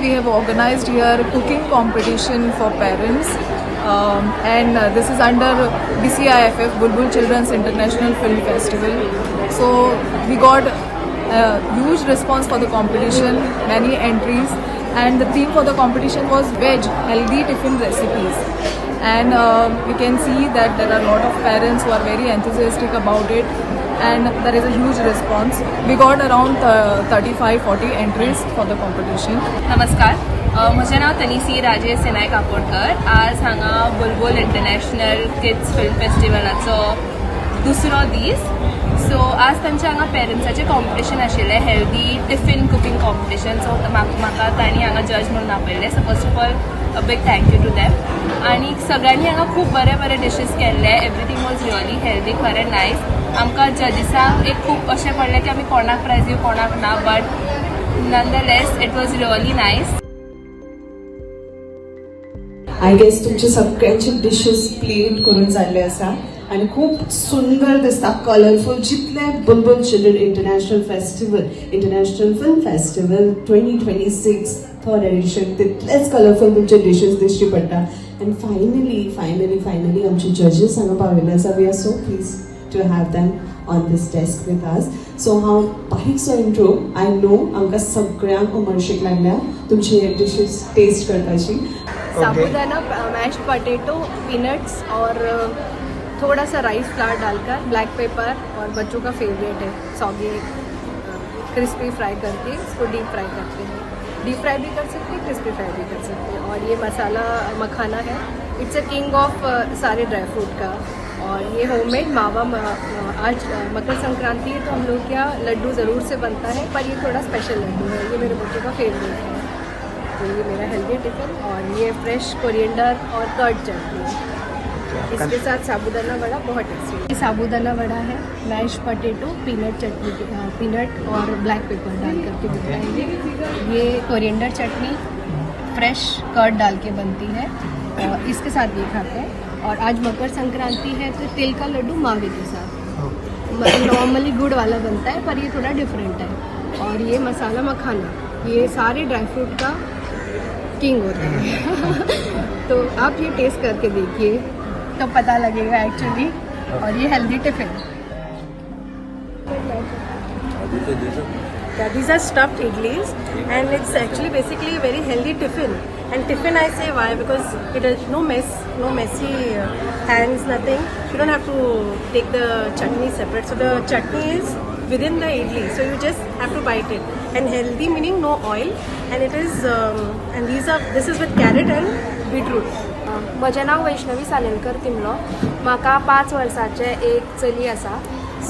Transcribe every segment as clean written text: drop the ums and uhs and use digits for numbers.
we have organized here cooking competition for parents, and this is under BCIFF, Bulbul Children's International Film Festival. So we got huge response for the competition, many entries, and the theme for the competition was veg healthy tiffin recipes. And we can see that there are a lot of parents who are very enthusiastic about it, and there is a huge response. We got around 35-40 entries for the competition. नमस्कार, म्हजें नांव तनिसी राजेश सेनाय काकोडकर. आज हांगा Bulbul international kids film फेस्टिवलाचो दुसरो दीस. So आज तांचे हांगा पेरंट्साचें कॉम्पिटिशन आशिल्लें, healthy tiffin cooking competition. So म्हाका तांणी हांगा जज म्हणून आपयल्लें. So first of all a big thank you to them. आनी सगळ्यांनी हांगा खूब बरे बरे डिशीज केल्ले. एवरीथींग वॉज रियली हेल्दी, खरें नायस. आमकां जजीसांक एक खूब अशें पडलें की आमी कोणाक प्रायज दिवं कोणाक ना, but nonetheless it was really nice. I guess तुमचे सगळ्यांचे डिशेस प्लेट करून जाल्ले आसा आनी खूब सुंदर दिसता, कलरफूल. जितले Bulbul children international film festival 2026 third edition, तितलेच कलरफूल तुमचे डिशेस दिश्टी पडटा. आनी फायनली आमचे जजीस हांगा पाविल्ले आसा. We are so pleased to have them on this desk with us. So हांव बारीकसो इंट्रो, आय नो आमकां सगळ्यांक उमळशीक लागल्या तुमचे डिशेस टेस्ट करपाची. साबूदाना, मैश्ड पोटैटो, पीनट्स और थोड़ा सा राइस फ्लावर डालकर, ब्लैक पेपर और बच्चों का फेवरेट है सॉगी, क्रिस्पी फ्राई करके इसको डीप फ्राई करते हैं. डीप फ्राई भी कर सकते हैं, क्रिस्पी फ्राई भी कर सकते हैं. और ये मसाला मखाना है, इट्स अ किंग ऑफ सारे ड्राई फ्रूट का. और ये होममेड मावा, आज मकर संक्रांति है तो हम लोग क्या लड्डू ज़रूर से बनता है, पर ये थोड़ा स्पेशल लड्डू है. ये मेरे बच्चों का फेवरेट है. तो ये मेरा हेल्दी टिफिन. और ये फ्रेश कोरिएंडर और कर्ड चटनी, इसके साथ साबूदाना वड़ा बहुत टेस्टी है. साबूदाना वड़ा है, मैश पोटैटो, पीनट चटनी, पीनट और ब्लैक पेपर डाल करके बनाएंगे. ये कोरिएंडर चटनी फ्रेश कर्ड डाल के बनती है और इसके साथ ये खाते हैं. और आज मकर संक्रांति है तो तिल का लड्डू मावे के साथ. नॉर्मली गुड़ वाला बनता है पर ये थोड़ा डिफरेंट है. और ये मसाला मखाना, ये सारे ड्राई फ्रूट का किंग होता है. तो आप ये टेस्ट करके देखिए तो पता लगेगा एक्चुअली. और ये healthy tiffin. These are stuffed idlis, and it's actually basically a very healthy tiffin. And tiffin, I say why, because it has no messy hands, nothing. You don't have to take the chutney separate. So the chutney is within the idli, so you just have to bite it. And healthy meaning no oil, and it is and this is with carrot and beetroot. म्हजें नांव वैष्णवी सालेलकर तिमलो. म्हाका 5 वर्सांचे एक चली आसा.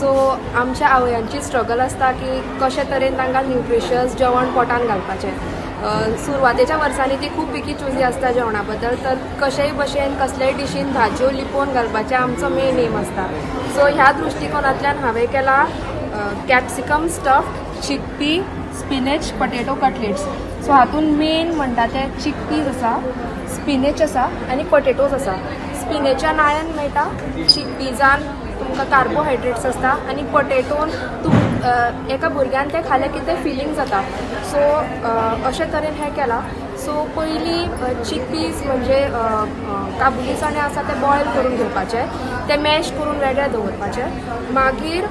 So आमच्या आवयांची struggle आसता की कशे तरेन तांकां न्यूट्रिशियस जेवण पोटान घालपाचें. सुरवातेच्या वर्सांनी ती खूब पिकी चुजी आसता जेवणा बद्दल, तर कशेय भशेन कसलेय डिशीन भाजयो लिपोवन घालपाचें आमचो मेन एम आसता. सो ह्या दृश्टिकोनांतल्यान हांवें केला capsicum stuffed chickpea spinach potato cutlets. So हातून मेन म्हणटा ते चिकपीज आसा, स्पिनच आसा आनी पोटॅटोज आसा. स्पिनच्या नाळ्यान मेळटा, चिकपीजान तुमकां कार्बोहायड्रेट्स आसता आनी पोटॅटोन एका भुरग्यान तें खालें की तें फिलींग जाता. सो अशे तरेन हें केलां. सो पयलीं चिकपीज म्हणजे काबुली चणे आसा ते बॉयल करून घेवपाचे, ते मॅश करून वेगळे दवरपाचे. मागीर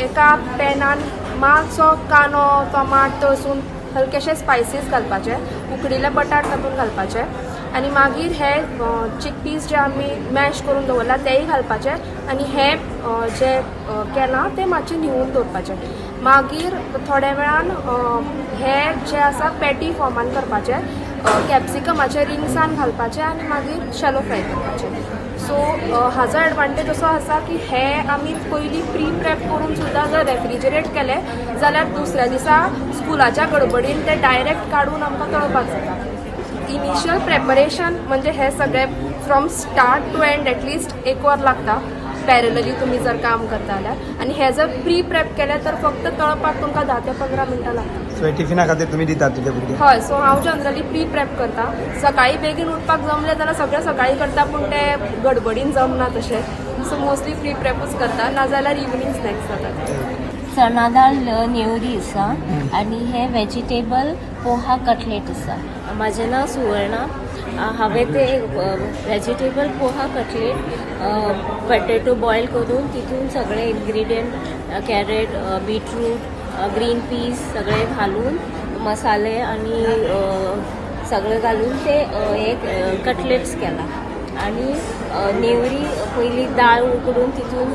एका पॅनान मातसो कांदो, टमाट तळसून हलकेशे स्पायसीस घालपाचे, उकडिल्ले बटाट तातूंत घालपाचे. आनी मागीर हे चिकपीज जे आमी मॅश करून दवरला तेय घालपाचे आनी हे जे केलां ते मातशें न्हिवून दवरपाचे. मागीर थोड्या वेळान हे जे आसा पॅटी फॉर्मान करपाचे, कॅप्सिकमाचे रिंग्सान घालपाचे आनी मागीर शॅलो फ्राय करपाचे. सो हाजो एडवांटेज असो आसा की हे आमी पयलीं प्री प्रेप करून सुद्दां जर रेफ्रिजरेट केले जाल्यार दुसऱ्या दिसा स्कुलाच्या गडबडीन ते डायरेक्ट काडून आमकां तळपाक जाता. इनिशियल प्रेपरेशन म्हणजे हे सगळे from start to end at least 1 वर लागता पॅरलली तुम्ही जर काम करता जाल्यार. आनी हे जर प्री प्रेप केलें तर फक्त तळपाक तुमकां 10 ते 15 मिनटां लागता. सो टिफिना खातीर तुमी दितात तुजे भुरग्यांक? हय. सो हांव जनरली प्री प्रेप करता. सकाळी बेगीन उठपाक जमलें जाल्यार सगळें सकाळी करता, पूण ते गडबडीन जमना तशें. सो मोस्टली प्री प्रेपूच करता, नाजाल्यार इवनिंग स्नॅक्स जातात. चना दाल नेवरी आसा आनी हे वेजिटेबल पोहा कटलेट आसा. माझं नाव सुवर्णा. हवे ते vegetable poha cutlet, potato boil करून तिथून सगळे ingredient carrot, beetroot, green peas सगळे घालून मसाले आणि सगळं घालून ते एक कटलेट्स केला. आणि नेवरी पहिली डाळ उकडून तिथून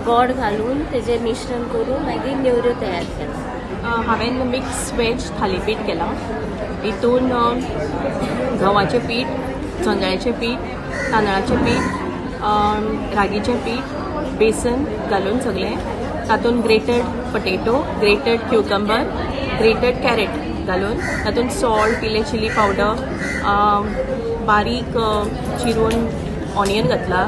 गोड घालून तेजे मिश्रण करून मागीर नेवऱ्यो तयार केला. हांवें मिक्स वेज थालीपीठ केला. हितून गव्हाचें पीठ, जोंधळ्याचें पीठ, तांदळाचें पीठ, रागीचें पीठ, बेसन घालून सगळें तातूंत grated potato, grated cucumber, grated carrot घालून तातूंत सॉल्ट, पिले चिली पावडर, बारीक चिरून ऑनियन घातला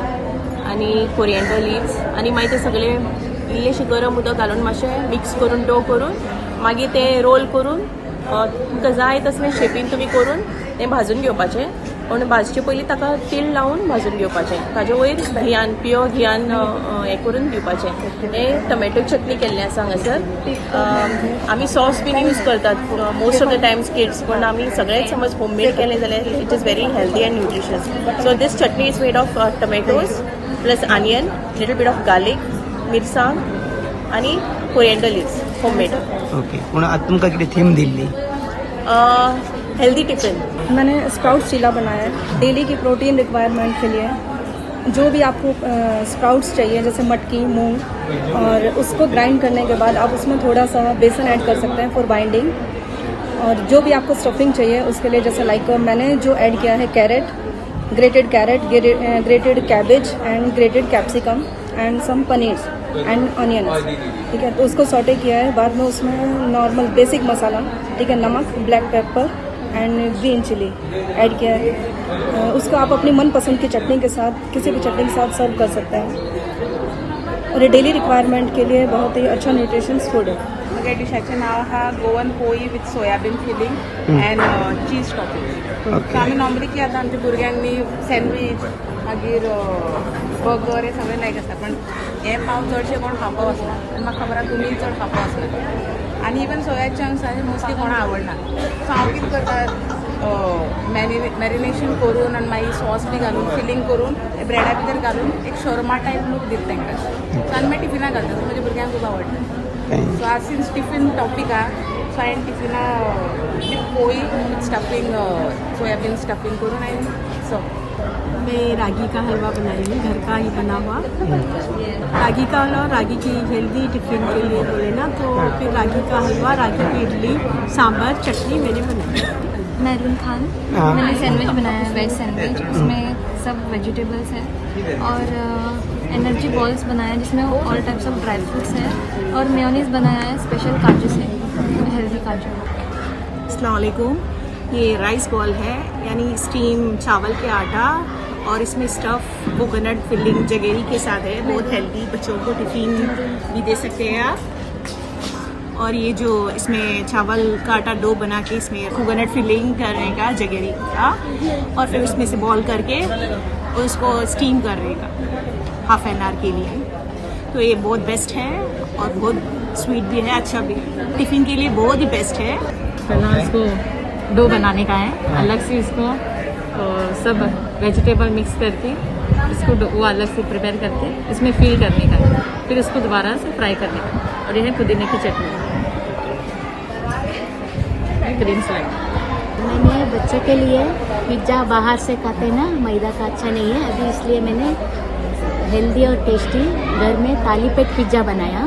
आणि कोरिएंडर लिव्स आणि मागीर ते सगळें इल्लेशें गरम उदक घालून मातशें मिक्स करून डो करून मागीर ते रोल करून तुमकां जाय तसले शेपीन तुमी करून तें भाजून घेवपाचें. पूण भाजचे पयलीं ताका तेल लावन भाजून घेवपाचें. ताजे वयर घियान प्युअर घियान हें करून दिवपाचें. हें टमॅटो चटणी केल्लें आसा हांगासर. आमी सॉस बीन यूज करतात most of the times kids, पण आमी सगळेंच समज होममेड केलें जाल्यार it is very healthy and nutritious. So this chutney is made of tomatoes plus onion, little bit of garlic, मिरसांग आणि कोरिएंडर लिव्स होममेड. ओके पूण आतां तुमकां कितें थीम दिल्ली? Healthy tiffin. मैंने स्प्राउट्स चीला बनाया है डेली की प्रोटीन रिक्वायरमेंट के लिए. जो भी आपको स्प्राउट्स चाहिए जैसे मटकी, मूंग, और उसको ग्राइंड करने के बाद आप उसमें थोड़ा सा बेसन ऐड कर सकते हैं फॉर बाइंडिंग. और जो भी आपको स्टफिंग चाहिए उसके लिए जैसे लाइक मैंने जो ऐड किया है carrot, grated cabbage and grated capsicum and some paneer and onions. ठीक है, तो उसको सॉटे किया है. बाद में उसमें नॉर्मल बेसिक मसाला, ठीक है, नमक, black pepper and green chilli add किया है. उसको आप अपनी मनपसंद की चटनी के साथ, किसी भी चटनी के साथ सर्व कर सकते हैं. और ये डेली रिक्वायरमेंट के लिए बहुत ही अच्छा न्यूट्रिशन्स फूड है. म्हज्या डिशाचें नांव आहा Goan poli with soybean filling and cheese topping. So आमी नॉर्मली कितें जाता आमच्या भुरग्यांक न्ही सँडवीच मागीर बर्गर हे सगळें लायक आसता, पण हे पाव चडशे कोण खावपाक वचना. आनी म्हाका खबर आहा तुमी चड खावपाक वचना. आनी इवन सोया चंक्स आनी मोस्टली कोणाक आवडना. सो हांव कितें करता, मॅरिनेशन करून आनी मागीर सॉस बी घालून फिलींग करून ब्रेडा भितर घालून एक शोरमा टायप लूक दिता तांकां. सो आनी मागीर टिफिनाक घालता. सो म्हज्या भुरग्यांक खूब आवडटा. सो आज सिन्स टिफिन टॉपीक आहा, सो हांवें टिफिना विथ पोळी स्टफिंग सोयाबीन स्टफिंग करून हांवें सर्व. मैं रागी का हलवा बनाई हूँ, घर का ही बना हुआ. रागी का हलवा, रागी की हेल्दी टिफिन के लिए बोले ना, तो फिर रागी का हलवा, रागी की इडली, सांभर, चटनी मैंने बनाई. मैरून खान. मैंने सैंडविच बनाया है, वेज सैंडविच. उसमें सब वेजिटेबल्स है और एनर्जी बॉल्स बनाया है जिसमें all types of dry fruits है. और मेयोनीज बनाया है स्पेशल काजू से, हेल्दी काजू. अस्सलाम वालेकुम. ये राइस बॉल है, यानी स्टीम चावल के आटा और इसमें स्टफ़ कोकोनट फिलिंग जगेरी के साथ है. बहुत हेल्दी, बच्चों को टिफ़िन भी दे सकते हैं आप. और ये जो इसमें चावल का आटा डो बना के इसमें कोकोनट फिलिंग करने का जगेरी का, और फिर उसमें से बॉल करके उसको स्टीम करने का हाफ एन आवर के लिए. तो ये बहुत बेस्ट है और बहुत स्वीट भी है, अच्छा भी है. टिफ़िन के लिए बहुत ही बेस्ट है. पहला इसको डो बनाने का है, अलग से इसको सब वेजिटेबल मिक्स करके इसको वो अलग से प्रिपेयर करके इसमें फिल करने का है. फिर इसको दोबारा से फ्राई करने का. और ये है पुदीने की चटनी, ग्रीन सलाद. मैंने बच्चों के लिए पिज़्ज़ा बाहर से खाते ना, मैदा का अच्छा नहीं है अभी, इसलिए मैंने हेल्दी और टेस्टी घर में तालीपेट पिज़्ज़ा बनाया.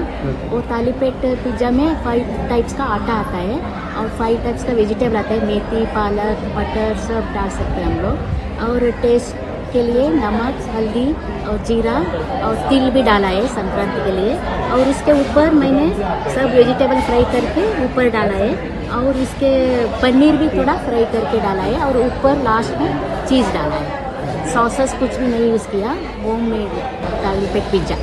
वो तालीपेट पिज़्ज़ा में 5 टाइप्स का आटा आता है और 5 टाइप्स का वेजिटेबल आता है. मेथी, पालक, मटर सब डाल सकते हैं हम लोग. और टेस्ट के लिए नमक, हल्दी और जीरा और तिल भी डाला है संक्रांति के लिए. और उसके ऊपर मैंने सब वेजिटेबल फ्राई करके ऊपर डाला है. और इसके पनीर भी थोड़ा फ्राई करके डाला है. और ऊपर लास्ट में चीज़ डाला है. सॉसेस कुछ भी नहीं यूज़ किया. होममेड तालीपेट पिज़्ज़ा.